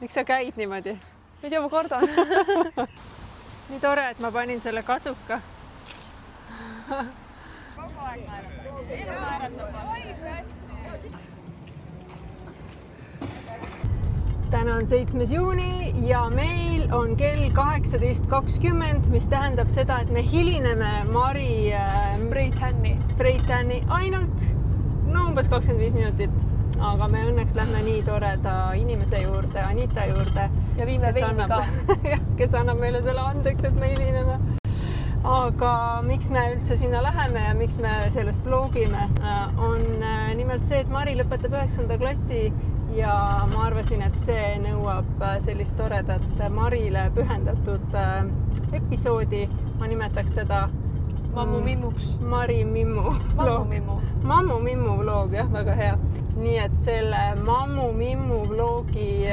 Miks sa käid niimoodi? Ei tea, ma kardan. Nii tore, et ma panin selle kasuka. Kogu aeg naeratab. Elu naeratab. Täna on 7. juuni ja meil on kell 18.20, mis tähendab seda, et me hilineme Mari Spraytani ainult umbes 25 minutit. Aga me õnneks lähme nii toreda inimese juurde, Anita juurde. Ja viime veini ka. Kes annab meile selle andeks, et me hilineme. Aga miks me üldse sinna läheme ja miks me sellest vlogime, on nimelt see, et Mari lõpetab 9. klassi ja ma arvasin, et see nõuab sellist toredat Marile pühendatud episoodi. Ma nimetaks seda Mammu Mimmuks. Mari Mimmu Mammu Mimmu. Mammu Mimmu vlog, jah, väga hea. Nii et selle Mammu Mimmu vlogi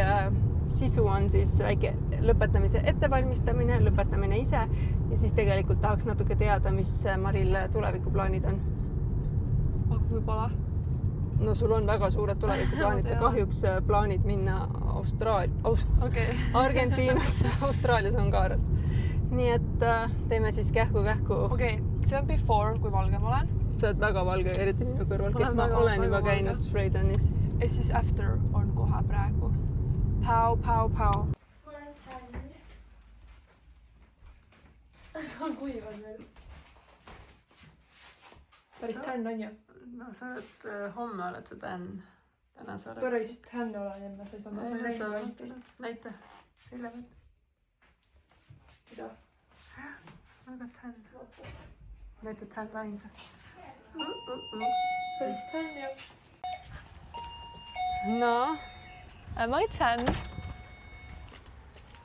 sisu on siis väike lõpetamise ettevalmistamine, lõpetamine ise ja siis tegelikult tahaks natuke teada, mis Maril tulevikuplaanid on. Aga kui pole? No sul on väga suured tulevikuplaanid, sa kahjuks plaanid minna Argentiinasse, Austraalias on ka arvad. Nii et teeme siis kähku-kähku. Okei, see on before, kui valge ma olen. Sa oled väga valge, eriti minu kõrval, kes ma olen juba käinud Spraytanis. Ja siis after on kohe praegu. Pau. Ma olen tänn. On kuivad veel. Päris tänn on ju? No sa oled, homme oled sa tänn. Täna sa oled... Päris tänn olen enne, sa ei saa näita, selja pealt. Mida? Väga tänn. Näita tänn lainsa. Päris tänn ju. No? Am I tän?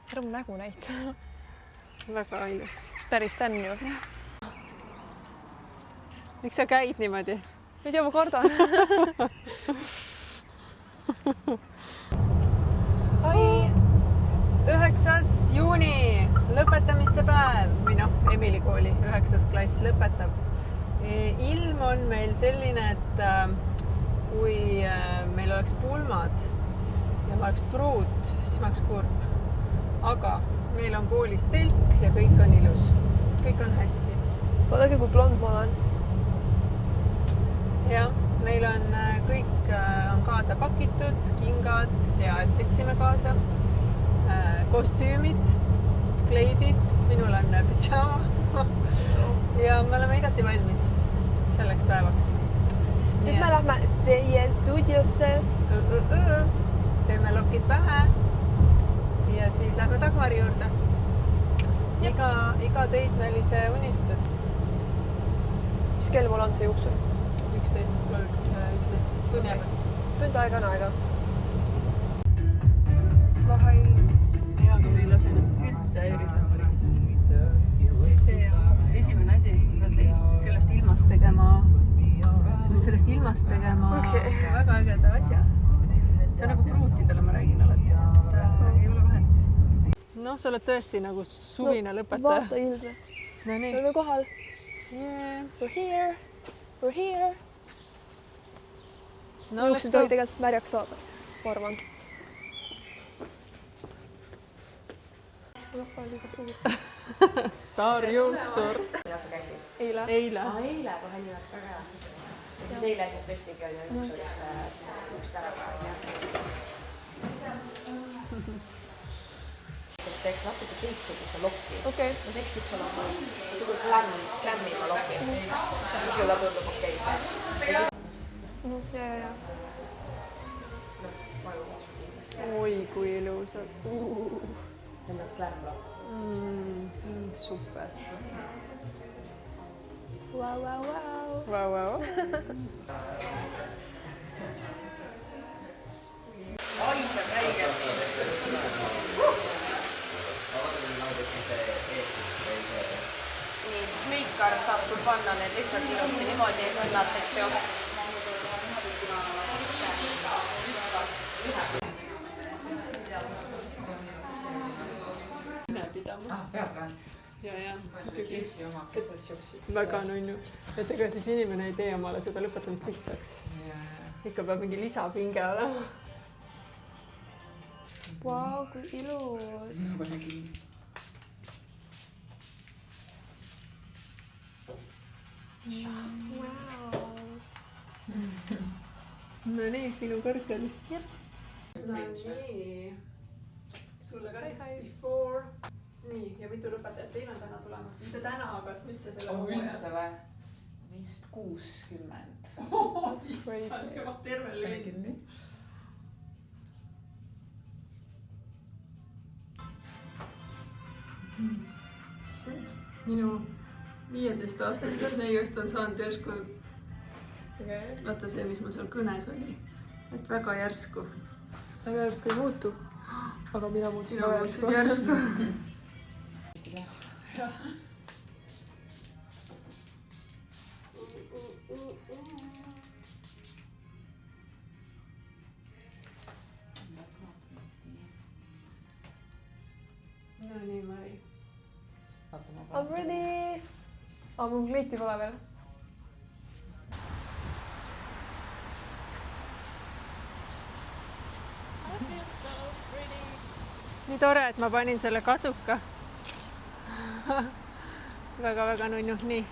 Tere mu nägu näita. Väga ilus. Päris tän ju. Miks sa käid niimoodi? Ei tea, ma kardan. Hai! 9. juuni, lõpetamiste päev. Või noh, Emili kooli 9. klass lõpetab. Ilm on meil selline, et kui meil oleks pulmad ja ma oleks pruut, siis ma oleks kurb. Aga meil on koolis telk ja kõik on ilus. Kõik on hästi. Vaadake, kui blond ma olen. Ja, meil on kõik on kaasa pakitud, kingad ja et võtsime kaasa. Kostüümid, kleidid, minul on pidžaama ja me oleme igati valmis selleks päevaks. Nüüd me lähme Seie stuudiosse. Teeme lokid pähe ja siis lähme Dagmari juurde. Iga teismelise unistus. Mis kell mul on see juuksur? 11 tunni pärast. Tund aega on aega. Vahai. Hea, kui me ei lase ennast üldse häirida. See on esimene asi, et sa pead sellest ilmast tegema. Väga ägeda asja. See on nagu pruutidele, ma räägin alati, et ei ole vahet. No, sa oled tõesti nagu suvine lõpetaja. Vaata ilme. No nii. Me oleme kohal. Yeah. We're here. No, Juuksed tohi tegelikult märjaks saada, ma arvan. Staarjuuksur. Mida sa käisid? Eile. Eile, kui Henni oleks väga hea. Ja siis eile siis tõstigi oli juuksuris üks tärava. Teeks natuke teistsuguse lokki. Okei. Ma teeks üks nagu klämmiga lokki. Mis sulle tundub okei see. Ja. oi kui ilusad. See on klämmlokk. Super. Vau. Aiseb räigelt. Nii, meikar saab sul panna need lihtsalt ilusti niimoodi mõnnad, eks ju. Peabka. Ja, muidugi. Väga nunnu. Et ega siis inimene ei tee omale seda lõpetamist lihtsaks. Ikka peab mingi lisapinge olema. Vau, kui ilus. Nagu nägin. Wow. No nii, sinu kord käis. No nii. Sulle ka siis before. Nii, ja mitu lõpetajat teil on täna tulemas? Mitte täna, aga üldse selle Üldse või? Vist 60. Issand jumal, terve lõin. Minu 15-aastasest neiust on saanud järsku vaata see, mis mul seal kõnes oli. Et väga järsku. Väga järsku ei muutu. Aga mina muutusin Sina muutsid järsku. No nii, Mari. Vaata, ma I'm ready. Mul kleiti pole veel. Nii tore, et ma panin selle kasuka. Väga-väga nunnu. Nii.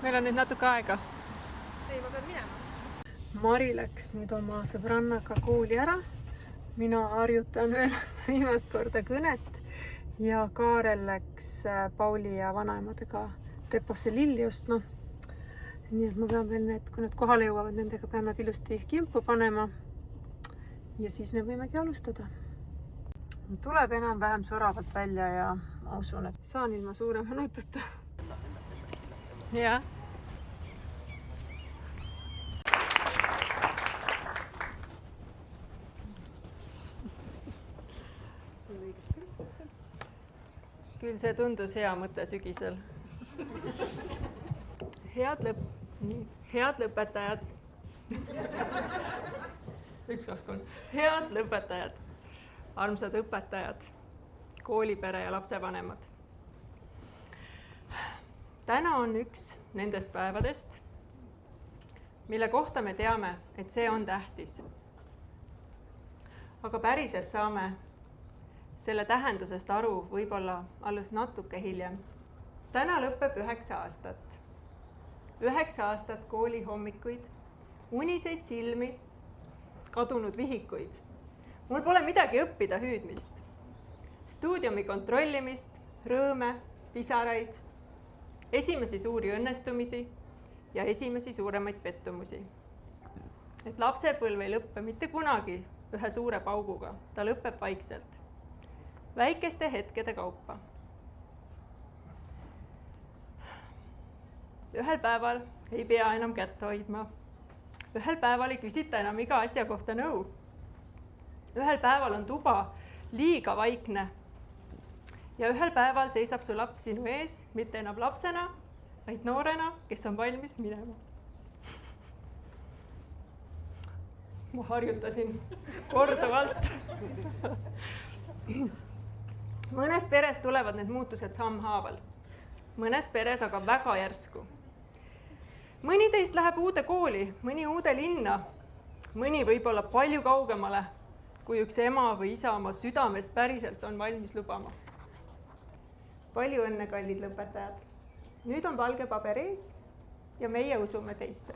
Meil on nüüd natuke aega. Ei, ma pean minema. Mari läks nüüd oma sõbrannaga kooli ära. Mina harjutan veel viimast korda kõnet. Ja Kaarel läks Pauli ja vanaemadega deposse lilli ostma. Nii et ma pean veel need, kui nad kohale jõuavad, nendega pean nad ilusti kimpu panema. Ja siis me võimegi alustada. Tuleb enam-vähem soravalt välja ja ma usun, et saan ilma suurema nututa. Jah. Küll see tundus hea mõte sügisel. Head lõpetajad. 1, 2, 3. Head lõpetajad. Armsad õpetajad, koolipere ja lapsevanemad. Täna on üks nendest päevadest, mille kohta me teame, et see on tähtis. Aga päriselt saame selle tähendusest aru võib-olla alles natuke hiljem. Täna lõpeb 9 aastat. 9 aastat kooli hommikuid, uniseid silmi, kadunud vihikuid. Mul pole midagi õppida hüüdmist. Stuudiumi kontrollimist, rõõme, pisaraid, esimesi suuri õnnestumisi ja esimesi suuremaid pettumusi. Et lapsepõlv ei lõppe mitte kunagi ühe suure pauguga, ta lõpeb vaikselt. Väikeste hetkede kaupa. Ühel päeval ei pea enam kätt hoidma. Ühel päeval ei küsita enam iga asja kohta nõu. Ühel päeval on tuba liiga vaikne ja ühel päeval seisab su laps sinu ees, mitte enam lapsena, vaid noorena, kes on valmis minema. Ma harjutasin korduvalt. Mõnes peres tulevad need muutused sammhaaval. Mõnes peres aga väga järsku. Mõni teist läheb uude kooli, mõni uude linna, mõni võib-olla palju kaugemale, kui üks ema või isa oma südames päriselt on valmis lubama. Palju õnne, kallid lõpetajad. Nüüd on valge paber ees ja meie usume teisse.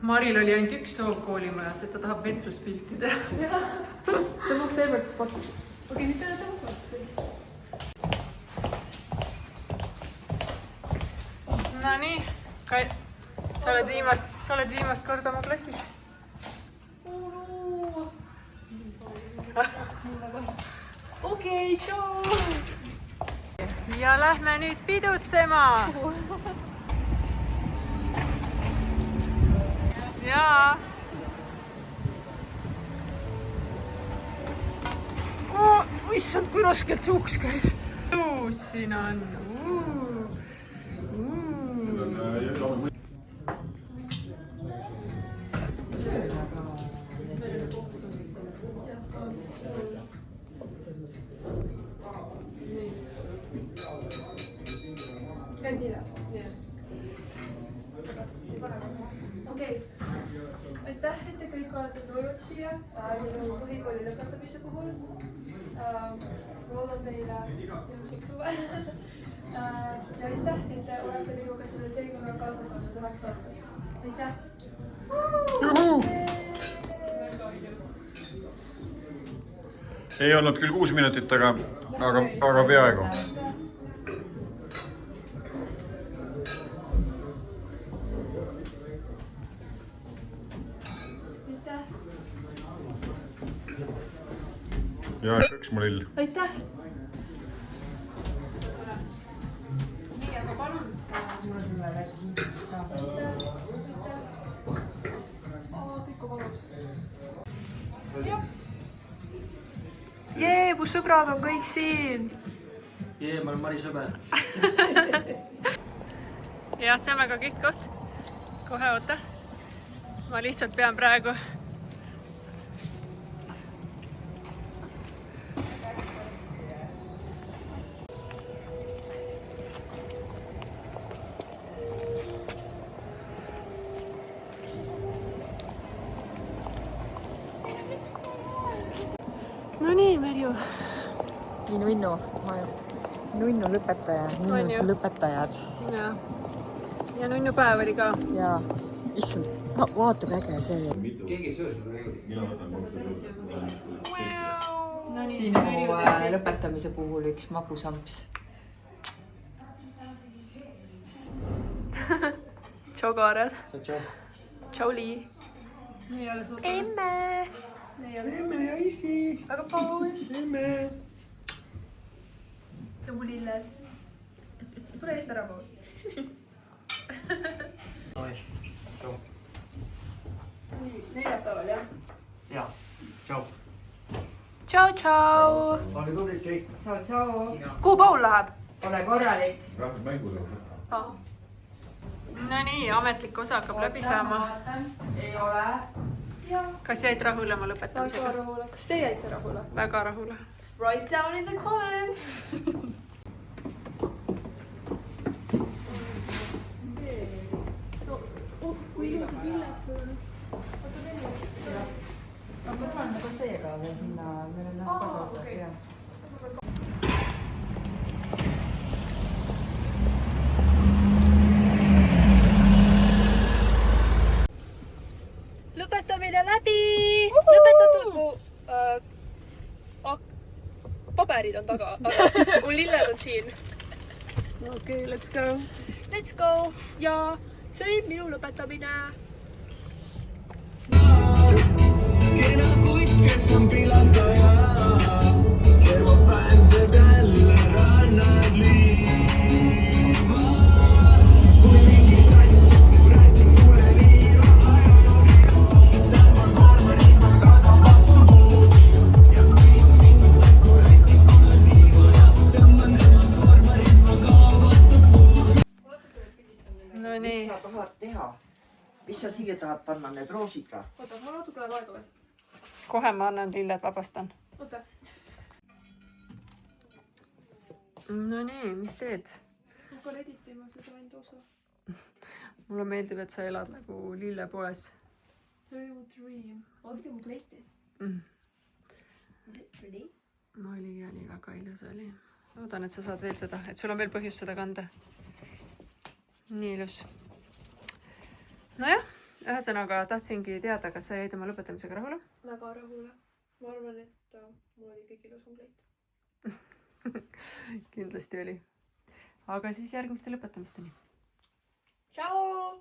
Maril oli ainult üks soov koolimajas, et ta tahab vetsuspilti teha. See on mu favorite spot. Okei, nüüd peale tõmbassi. No nii, sa sa oled viimast korda oma klassis? Okei, tšau! Ja lähme nüüd pidutsema! Jaa! Issand, kui raskelt see uks käis! Siin on! Okei. Aitäh, et te kõik olete tulnud siia minu põhikooli lõpetamise puhul. Loodan teile ilmselt suve. Ja aitäh, et te olete minuga selle teekonna kaasas olnud 9 aastat. Aitäh! Ei olnud küll 6 minutit, aga peaaegu. Ja üks mu lill. Aitäh! Nii, aga palun! Kõik on valus. Jee, mu sõbrad on kõik siin! Jee, ma olen Mari sõber. Jah, see on väga kihvt koht. Kohe oota. Ma lihtsalt pean praegu. No nii, Merju. Nii nunnu. Nunnu lõpetaja. On ju? Nunnu lõpetajad. Ja nunnu päev oli ka. Ja issand, vaata kui äge see. Keegi ei söö seda tegelikult. Sinu lõpetamise puhul üks magusamps. Tšau, Kaarel! Tšau. Tšau, Lii! Emme! Emme ja isi. Aga Paul! Emme. Ja mu lilled. Tule eest ära, Paul. Tšau. Neljapäeval, jah? Jaa, tšau. Tšau, tšau! Olge tublid kõik. Tšau, tšau. Kuhu Paul läheb? Ole korralik. Rahvusmängud. No nii, ametlik osa hakkab läbi saama. Ei ole. Jah. Kas jäid rahule oma Väga lõpetamisega? rahule. Kas te jäite rahule? Väga rahule. Write down in the comments! Kui ilusad lilled sul on. Ma tulen koos teiega veel sinna, meil on ennast kasvatada. okei. Lõpetamine läbi! Lõpetatud mu... paberid on taga, aga mu lilled on siin. Okei, let's go. Let's go! Ja see oli minu lõpetamine. Kena kutt, kes on pilastaja, kerma fänsed jälle rannas liima. Kui mingi tass, räägin tule liiva, tõmban marmorit, ma kadan vastu puud. Ja kui mingi takku räägin tule liiva, tõmban marmorit, ma kadan vastu puud. No nii. Mis sa tahad teha? Mis sa siia tahad panna, need roosid või? Oota, ma natuke läheb aega veel. Kohe ma annan lilled, vabastan. Oota. No nii, mis teed? Ma hakkan editima seda enda osa. Mulle meeldib, et sa elad nagu lillepoes. See oli mu dream. Vaadake mu kleiti. Is it pretty? Oli väga ilus oli. Loodan, et sa saad veel seda, et sul on veel põhjust seda kanda. Nii ilus. Nojah, ühesõnaga tahtsingi teada, kas sa jäid oma lõpetamisega rahule? Väga rahule. Ma arvan, et mul oli kõik ilusam kleit. Kindlasti oli. Aga siis järgmiste lõpetamisteni. Tšau!